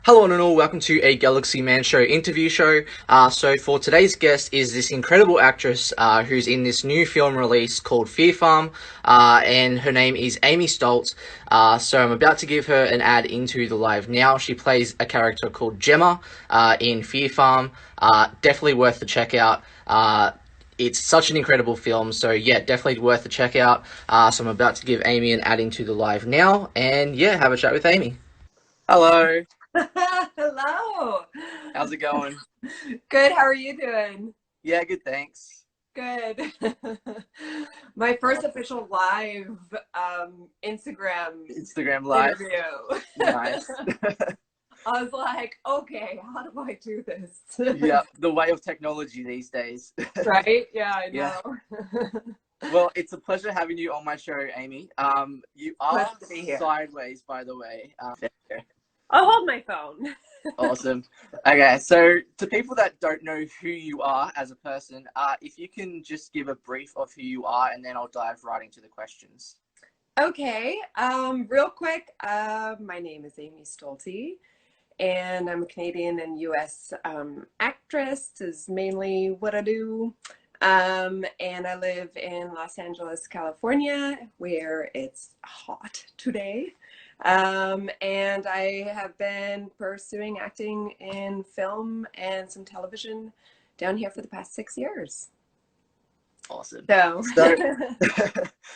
Hello and all, welcome to a Galaxy Man Show interview show. So for today's guest is this incredible actress who's in this new film release called PHarm, and her name is Aimee Stolte. So I'm about to give her an ad into the live now. She plays a character called Gemma in PHarm. Definitely worth the check out. It's such an incredible film, so yeah, definitely worth the check out. So I'm about to give Aimee an ad into the live now, and yeah, have a chat with Aimee. Hello, Hello. how's it going? Good. How are you doing? Yeah, good, thanks. Good. My first Awesome. official live Instagram Instagram Live. interview. Nice. I was like, okay, how do I do this? Yeah, the way of technology these days. Right? Yeah, I Yeah. know. Well, it's a pleasure having you on my show, Aimee. You are Pleasure to be here. sideways, by the way. I'll hold my phone. Awesome. Okay, so to people that don't know who you are as a person, if you can just give a brief of who you are, and then I'll dive right into the questions. Okay. Real quick, my name is Aimee Stolte, and I'm a Canadian and US actress is mainly what I do. And I live in Los Angeles, California, where it's hot today. And I have been pursuing acting in film and some television down here for the past 6 years. Awesome. So, So,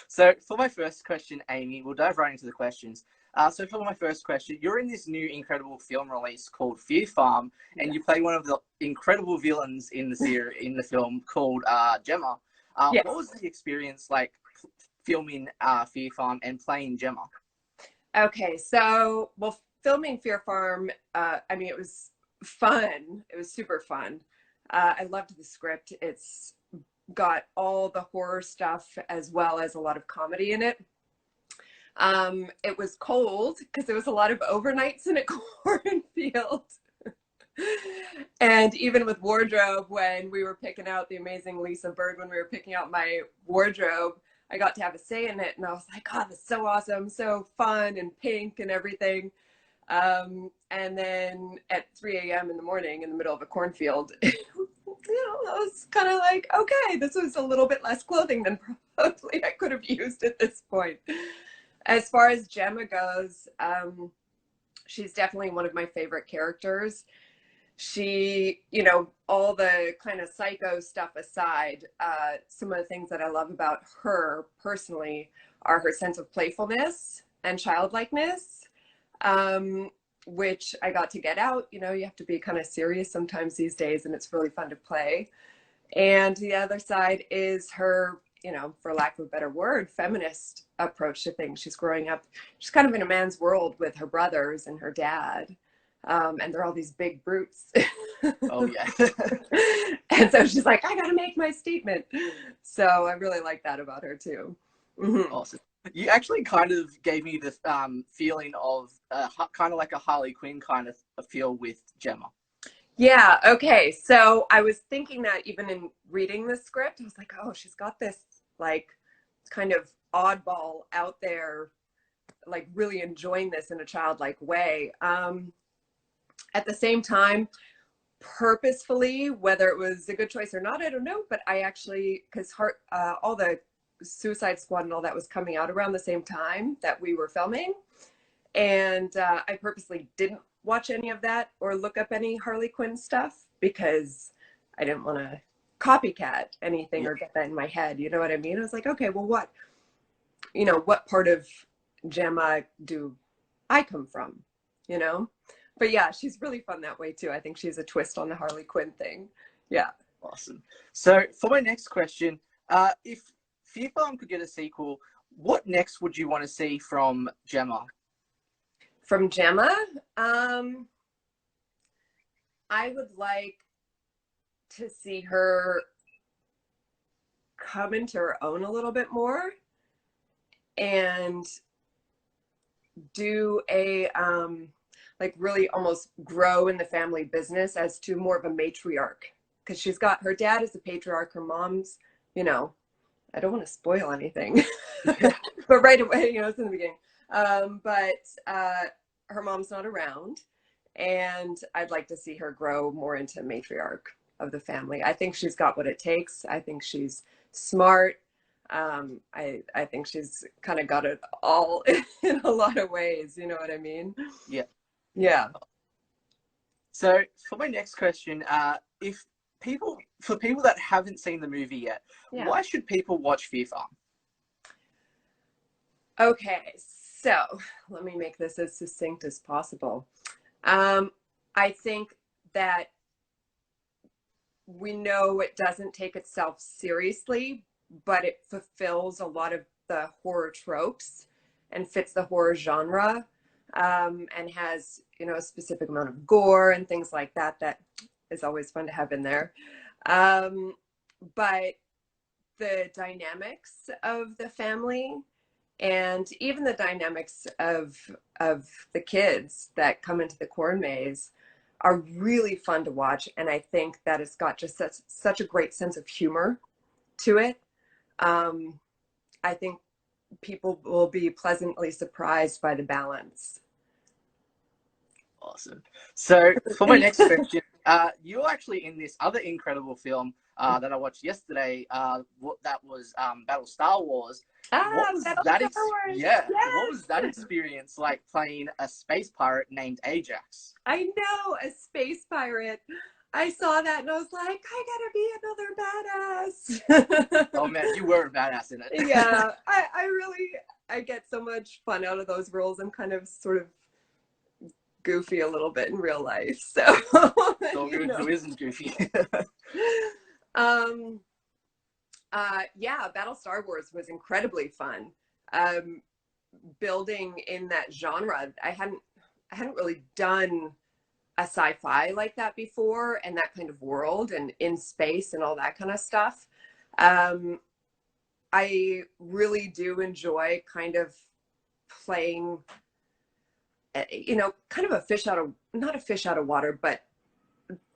so for my first question, Aimee, we'll dive right into the questions. So for my first question, you're in this new incredible film release called PHarm, and yeah. you play one of the incredible villains in the series in the film called Gemma. Yes. What was the experience like filming PHarm and playing Gemma? Okay, so well, filming Fear Farm, I mean, it was fun. It was super fun. I loved the script. It's got all the horror stuff as well as a lot of comedy in it. It was cold because there was a lot of overnights in a cornfield. And even with wardrobe, when we were picking out the amazing Lisa Bird, when we were picking out my wardrobe, I got to have a say in it. And I was like, God, that's so awesome, so fun and pink and everything. And then at 3 a.m. in the morning in the middle of a cornfield, I was kind of like, okay, this was a little bit less clothing than probably I could have used at this point. As far as Gemma goes, she's definitely one of my favorite characters. She, all the kind of psycho stuff aside, some of the things that I love about her personally are her sense of playfulness and childlikeness, which I got to get out. You have to be kind of serious sometimes these days, and it's really fun to play. And the other side is her, for lack of a better word, feminist approach to things. She's growing up, she's kind of in a man's world with her brothers and her dad. And they're all these big brutes. Oh yeah. And so she's like, I gotta make my statement. So I really like that about her too. Mm-hmm. Awesome. You actually kind of gave me this feeling of kind of like a Harley Quinn kind of a feel with Gemma. Yeah, okay. So I was thinking that even in reading the script, I was like, oh, she's got this like kind of oddball out there, like really enjoying this in a childlike way. At the same time, purposefully, whether it was a good choice or not, I don't know. But I actually, because all the Suicide Squad and all that was coming out around the same time that we were filming, and I purposely didn't watch any of that or look up any Harley Quinn stuff because I didn't want to copycat anything Yeah. or get that in my head. You know what I mean? I was like, okay, well, what part of Gemma do I come from? You know? But yeah, she's really fun that way too. I think she's a twist on the Harley Quinn thing. Yeah. Awesome. So for my next question, if Fear Farm could get a sequel, what next would you want to see from Gemma? From Gemma, I would like to see her come into her own a little bit more and do a like really almost grow in the family business as to more of a matriarch, because she's got her dad is a patriarch, her mom's, I don't want to spoil anything, but right away, it's in the beginning. But her mom's not around, and I'd like to see her grow more into matriarch of the family. I think she's got what it takes. I think she's smart. I think she's kind of got it all in a lot of ways. You know what I mean? Yeah. Yeah. So for my next question, if for people that haven't seen the movie yet, Yeah. why should people watch Fear Farm? Okay, so let me make this as succinct as possible. I think that we know it doesn't take itself seriously, but it fulfills a lot of the horror tropes and fits the horror genre, and has, you know, a specific amount of gore and things like that that is always fun to have in there. But the dynamics of the family and even the dynamics of the kids that come into the corn maze are really fun to watch, and I think that it's got just such a great sense of humor to it. I think people will be pleasantly surprised by the balance. Awesome. So for my next question, you're actually in this other incredible film that I watched yesterday. That was Battle Star Wars. What was Battle that? Star Wars. Yeah. Yes. What was that experience like playing a space pirate named Ajax? I know, a space pirate. I saw that and I was like, I gotta be another badass. Oh man, you were a badass in it. Yeah, I really, I get so much fun out of those roles. I'm kind of sort of goofy a little bit in real life, so So you know. who isn't goofy? um yeah, Battle Star Wars was incredibly fun. Building in that genre, I hadn't really done a sci-fi like that before, and that kind of world and in space and all that kind of stuff. um I really do enjoy kind of playing, you know, kind of a fish out of, not a fish out of water, but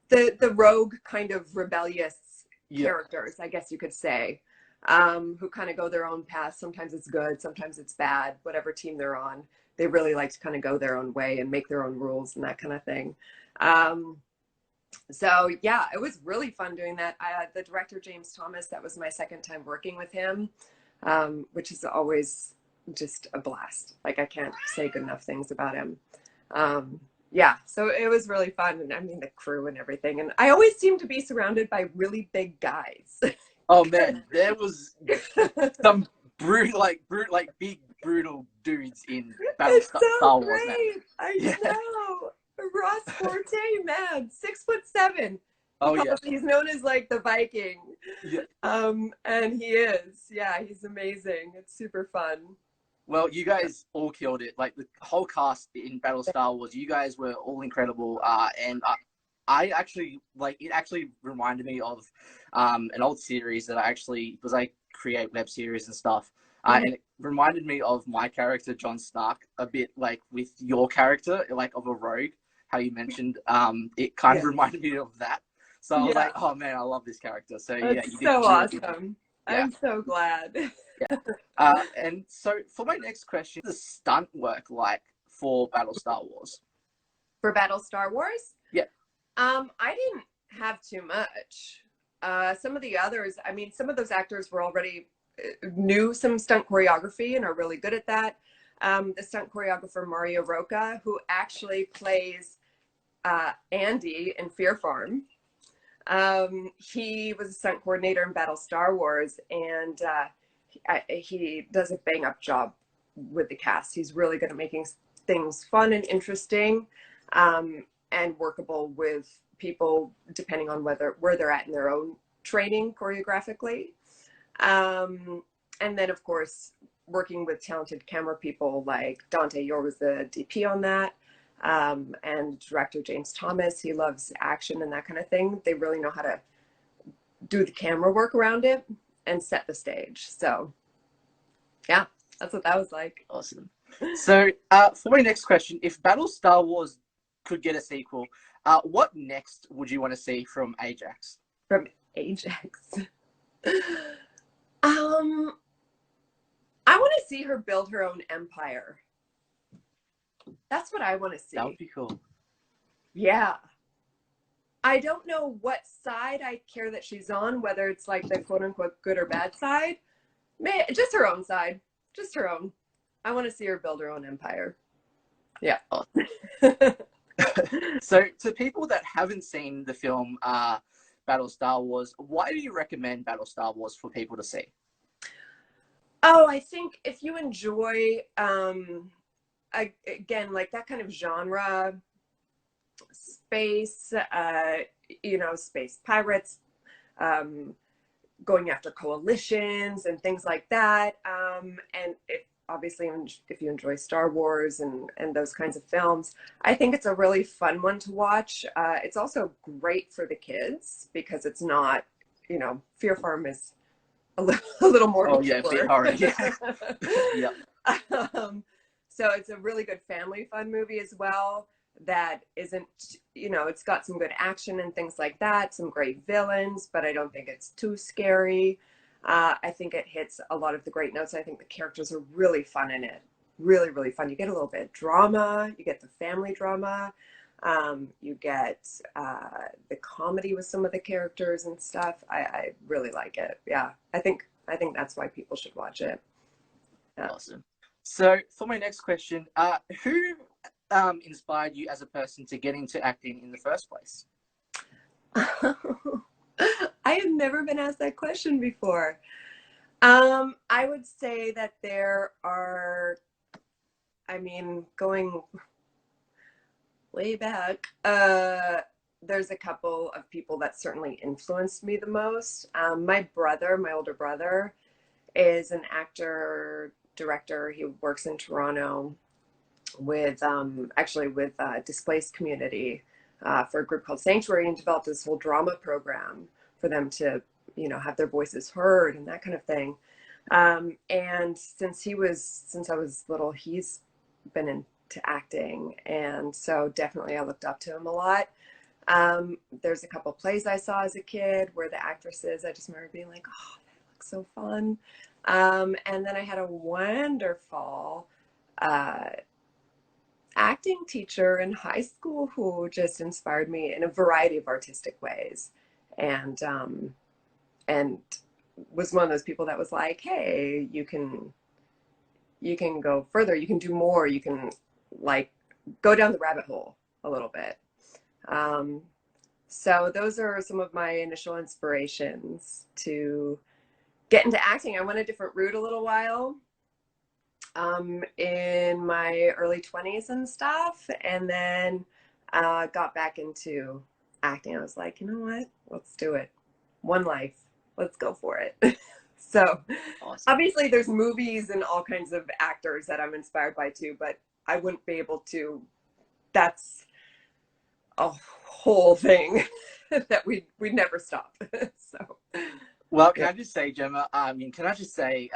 the rogue kind of rebellious Yeah. characters, I guess you could say, who kind of go their own path. Sometimes it's good, sometimes it's bad, whatever team they're on. They really like to kind of go their own way and make their own rules and that kind of thing. So yeah, it was really fun doing that. The director, James Thomas, that was my second time working with him, which is always just a blast. Like, I can't say good enough things about him. Yeah, so it was really fun. And I mean, the crew and everything. And I always seem to be surrounded by really big guys. Oh man, there was some big brutal dudes in Battle It's Star so Wars, man. great. I know. Ross Forte, man, 6'7". Oh yeah. He's known as like the Viking. Yeah. And he is. Yeah, he's amazing. It's super fun. Well, you guys all killed it. Like the whole cast in Battle Star Wars, you guys were all incredible. And I actually it actually reminded me of an old series that I actually, because I create web series and stuff. And it reminded me of my character, Jon Stark, a bit like with your character, like of a rogue, how you mentioned. It kind of reminded me of that. So I was like, oh man, I love this character. So yeah, That's you did so really awesome. good. Yeah. I'm so glad. Yeah. And so for my next question, the stunt work like for Battle Star Wars? For Battle Star Wars? Yeah. I didn't have too much. Some of the others, I mean, some of those actors were already knew some stunt choreography and are really good at that. The stunt choreographer Mario Roca, who actually plays Andy in Fear Farm. He was a stunt coordinator in Battle Star Wars, and he does a bang up job with the cast. He's really good at making things fun and interesting, and workable with people depending on where they're at in their own training choreographically. And then of course working with talented camera people like Dante Yor was the DP on that, and director James Thomas. He loves action and that kind of thing. They really know how to do the camera work around it and set the stage. So yeah, that's what that was like. Awesome. So for my next question, if Battle Star Wars could get a sequel, what next would you want to see from Ajax? From Ajax. I want to see her build her own empire. That's what I want to see. That would be cool. Yeah. I don't know what side I care that she's on, whether it's like the quote unquote good or bad side. Just her own side, just her own. I want to see her build her own empire. Yeah. So, to people that haven't seen the film Battlestar Wars, why do you recommend Battlestar Wars for people to see? Oh, I think if you enjoy, again, like that kind of genre, space, space pirates, um, going after coalitions and things like that. And obviously, if you enjoy Star Wars and those kinds of films, I think it's a really fun one to watch. It's also great for the kids because it's not, PHarm is a little more Oh yeah, mature. horror. Yeah, yep. um, so it's a really good family fun movie as well. That isn't, it's got some good action and things like that, some great villains, but I don't think it's too scary. I think it hits a lot of the great notes. I think the characters are really fun in it. Really, really fun. You get a little bit of drama, you get the family drama, you get the comedy with some of the characters and stuff. I really like it. Yeah, I think that's why people should watch it. Yeah. Awesome. So, for my next question, who inspired you as a person to get into acting in the first place? I have never been asked that question before. I would say that there are, I mean, going way back, there's a couple of people that certainly influenced me the most. My older brother, is an actor, director. He works in Toronto with actually with displaced community for a group called Sanctuary, and developed this whole drama program for them to have their voices heard and that kind of thing. And since I was little, he's been into acting, and so definitely I looked up to him a lot. There's a couple plays I saw as a kid where the actresses, I just remember being like, oh, that looks so fun. And then I had a wonderful uh, acting teacher in high school who just inspired me in a variety of artistic ways, and was one of those people that was like, "Hey, you can go further, you can do more, you can like go down the rabbit hole a little bit." Um, so those are some of my initial inspirations to get into acting. I went a different route a little while in my early 20s and stuff, and then got back into acting. I was like, you know what? Let's do it. One life. Let's go for it. So Awesome. obviously there's movies and all kinds of actors that I'm inspired by too, but I wouldn't be able to. That's a whole thing that we'd never stop. So Well, can yeah, I just say, Gemma? Can I just say,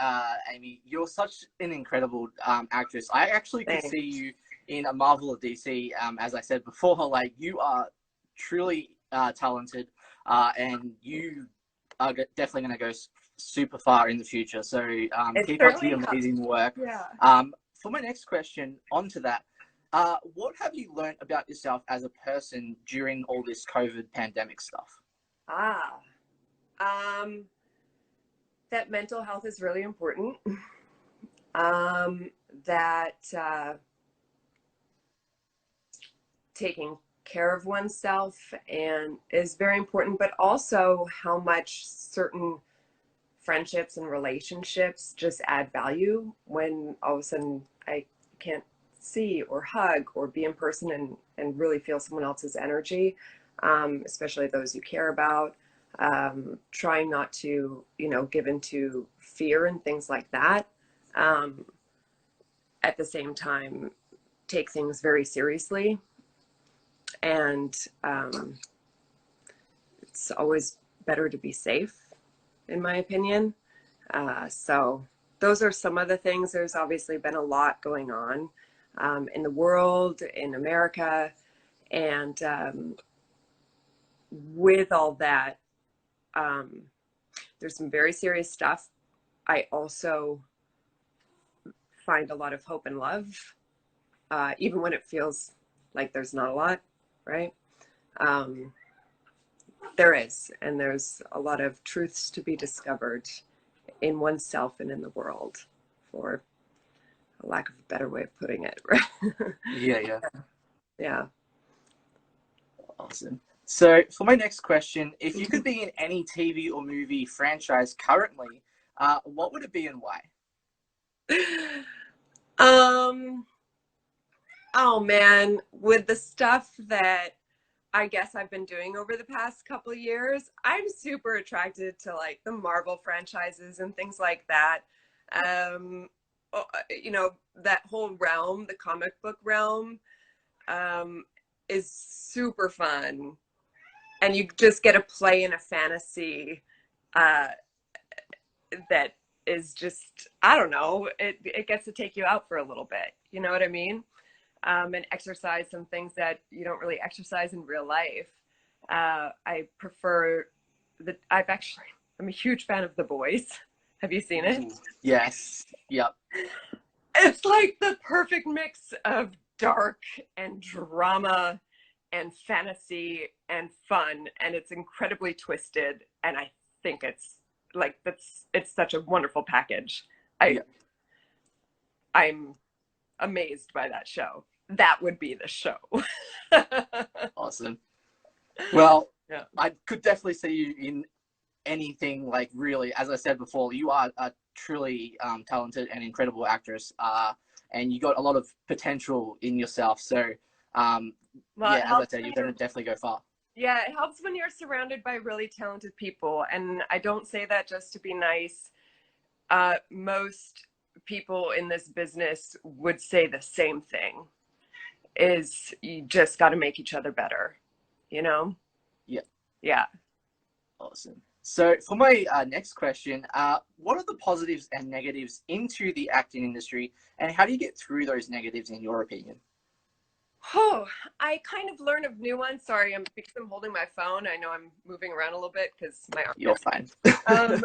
Aimee, you're such an incredible actress. I actually could see thanks. you in a Marvel or DC. As I said before, like you are truly talented, and you are definitely going to go super far in the future. So It keep up the certainly helps. amazing work. Yeah. For my next question, onto that, what have you learned about yourself as a person during all this COVID pandemic stuff? Ah. Um, that mental health is really important. That taking care of oneself and is very important, but also how much certain friendships and relationships just add value when all of a sudden I can't see or hug or be in person and really feel someone else's energy, especially those you care about. Trying not to, give into fear and things like that. Um, at the same time, take things very seriously. And it's always better to be safe, in my opinion. So those are some of the things. There's obviously been a lot going on in the world, in America, and with all that, um, there's some very serious stuff. I also find a lot of hope and love, even when it feels like there's not a lot, right? Um, there is, and there's a lot of truths to be discovered in oneself and in the world, for a lack of a better way of putting it, right? Yeah, yeah. Yeah. Awesome. So for my next question, if you could be in any TV or movie franchise currently, what would it be and why? Um, oh man, with the stuff that I guess I've been doing over the past couple of years, I'm super attracted to like the Marvel franchises and things like that. Um, you know, that whole realm, the comic book realm, um, is super fun. And you just get to play in a fantasy uh, that is just, I don't know, it gets to take you out for a little bit. You know what I mean? And exercise some things that you don't really exercise in real life. I prefer I'm a huge fan of The Boys. Have you seen it? Ooh, yes. Yep. It's like the perfect mix of dark and drama and fantasy and fun, and it's incredibly twisted. And I think it's such a wonderful package. I Yep. I'm amazed by that show. That would be the show. Awesome. Well, Yeah. I could definitely see you in anything, like, really. As I said before, you are a truly talented and incredible actress, and you got a lot of potential in yourself. So, Well, it yeah, as I helps said, when you're going to definitely go far. yeah, it helps when you're surrounded by really talented people. And I don't say that just to be nice. Most people in this business would say the same thing, is you just got to make each other better, you know? Yeah. Yeah. Awesome. So for my next question, what are the positives and negatives into the acting industry, and how do you get through those negatives, in your opinion? Oh, I kind of learn of new ones. Sorry, because I'm holding my phone. I know I'm moving around a little bit because my arm. You're fine. Um,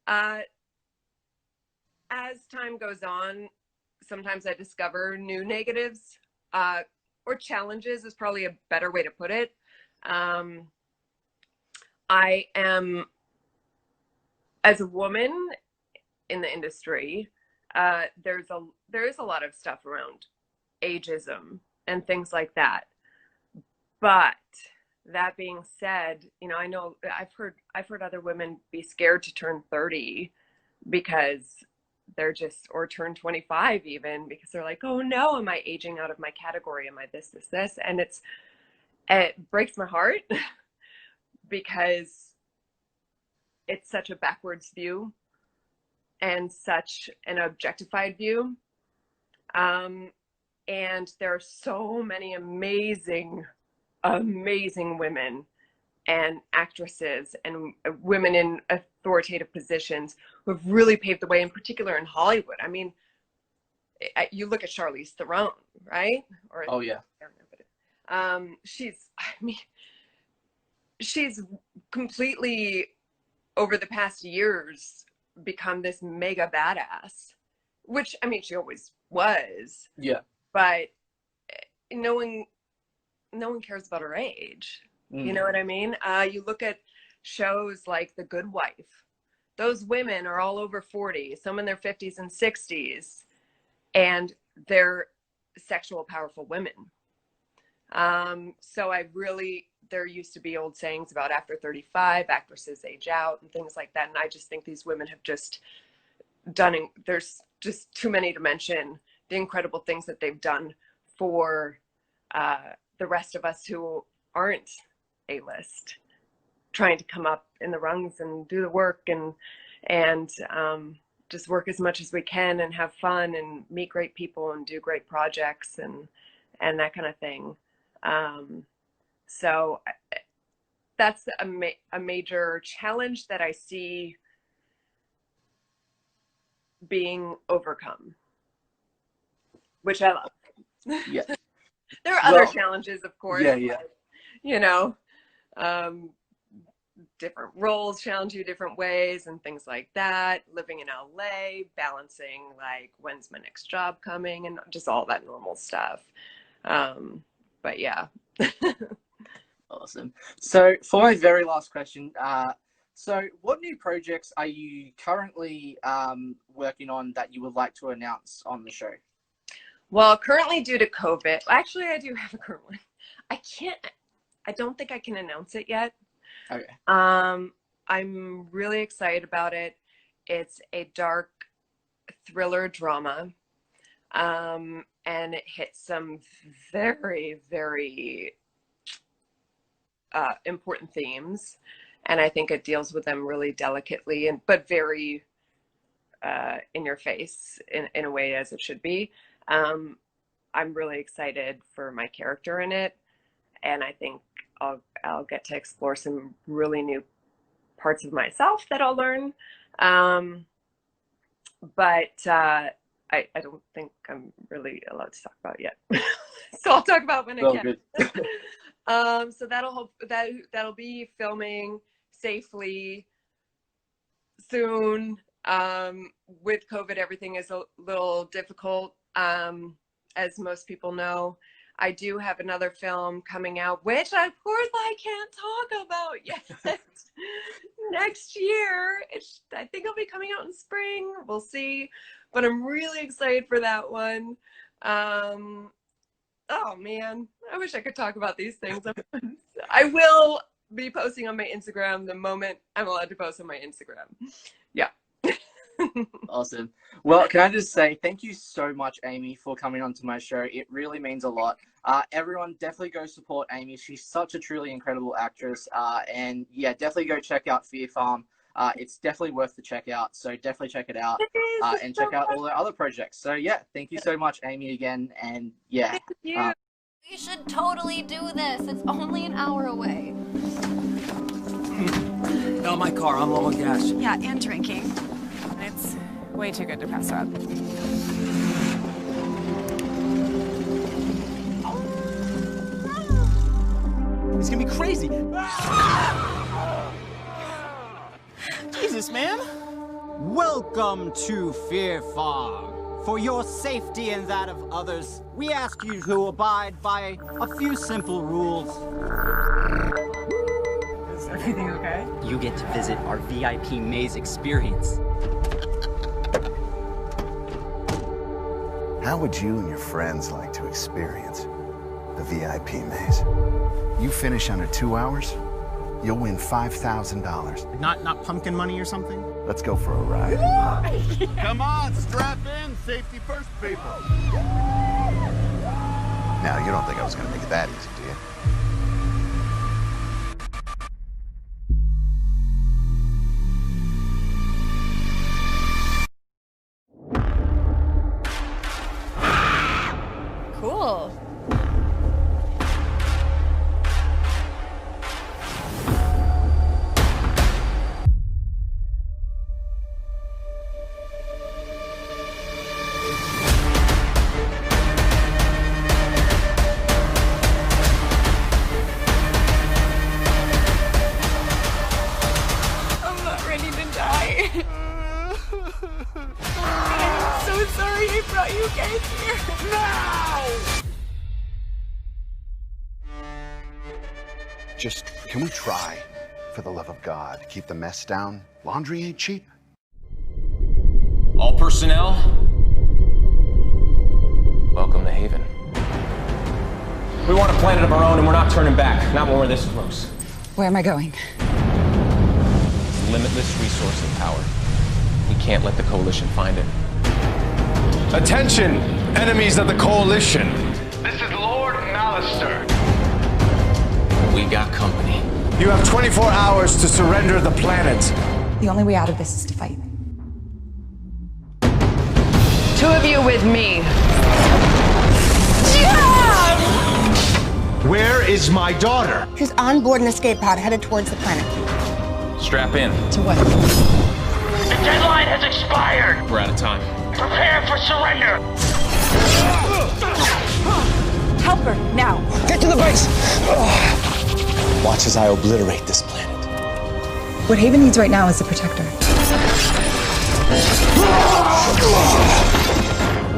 uh, as time goes on, sometimes I discover new negatives, or challenges is probably a better way to put it. Um, I am, as a woman in the industry, there is a lot of stuff around ageism and things like that. But that being said, you know, I know I've heard other women be scared to turn 30 because they're just, or turn 25 even, because they're like, oh no, am I aging out of my category? Am I this? And it breaks my heart because it's such a backwards view and such an objectified view. Um, and there are so many amazing women and actresses and women in authoritative positions who have really paved the way, in particular in Hollywood. I mean, you look at Charlize Theron, right? Or Oh yeah. I don't know, but I mean, she's completely, over the past years, become this mega badass, which, I mean, she always was, Yeah. but no one, no one cares about her age. You Mm. know what I mean? You look at shows like The Good Wife. Those women are all over 40, some in their 50s and 60s, and they're sexual, powerful women. So I really, there used to be old sayings about after 35, actresses age out and things like that. And I just think these women have just done, there's just too many to mention the incredible things that they've done for the rest of us who aren't A-list, trying to come up in the rungs and do the work and just work as much as we can and have fun and meet great people and do great projects and that kind of thing. So that's a major challenge that I see being overcome, which I love. Yeah. There are other Well, challenges, of course, yeah, yeah. but, you know, um, different roles challenge you different ways and things like that. Living in LA, balancing like when's my next job coming and just all that normal stuff. Um, but yeah. Awesome. So for my very last question, so what new projects are you currently working on that you would like to announce on the show? Well, currently due to COVID, actually I do have a current one. I don't think I can announce it yet. Okay. I'm really excited about it. It's a dark thriller drama. And it hits some very, very important themes. And I think it deals with them really delicately but very in your face in a way as it should be. I'm really excited for my character in it. And I think I'll get to explore some really new parts of myself that I'll learn. But I don't think I'm really allowed to talk about it yet. So I'll talk about when I can. So that'll be filming safely soon. With COVID, everything is a little difficult, as most people know. I do have another film coming out, which of course I can't talk about yet. Next year. I think it'll be coming out in spring. We'll see. But I'm really excited for that one. Oh man, I wish I could talk about these things. I will be posting on my Instagram the moment I'm allowed to post on my Instagram. Yeah. Awesome. Well, can I just say thank you so much, Aimee, for coming onto my show. It really means a lot. Everyone definitely go support Aimee. She's such a truly incredible actress. And yeah, definitely go check out PHarm. It's definitely worth the check out. So definitely check it out and check out all the other projects. So yeah, thank you so much, Aimee, again. And yeah. We should totally do this. It's only an hour away. No, my car. I'm low on gas. Yeah, and drinking. It's way too good to pass up. It's gonna be crazy. Jesus, man. Welcome to PHarm. For your safety and that of others, we ask you to abide by a few simple rules. Is everything okay? You get to visit our VIP maze experience. How would you and your friends like to experience the VIP maze? You finish under 2 hours, you'll win $5,000. Not pumpkin money or something? Let's go for a ride. Come on, strap in. Safety first, people. Now, you don't think I was gonna make it that easy, do you? Cool. I'm not ready to die. I'm so sorry I brought you guys here. Just, can we try, for the love of God, keep the mess down? Laundry ain't cheap. All personnel, welcome to Haven. We want a planet of our own and we're not turning back, not when we're this close. Where am I going? Limitless resource and power. We can't let the Coalition find it. Attention, enemies of the Coalition. This is Lord Malister. We got company. You have 24 hours to surrender the planet. The only way out of this is to fight. Two of you with me. Where is my daughter? She's on board an escape pod headed towards the planet. Strap in. To what? The deadline has expired. We're out of time. Prepare for surrender. Help her, now. Get to the base! Watch as I obliterate this planet. What Haven needs right now is a protector.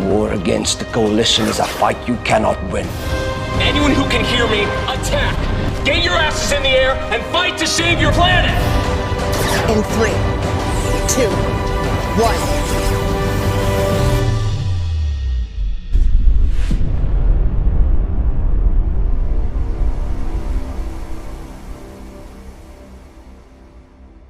War against the Coalition is a fight you cannot win. Anyone who can hear me, attack! Get your asses in the air and fight to save your planet! In 3, 2, 1.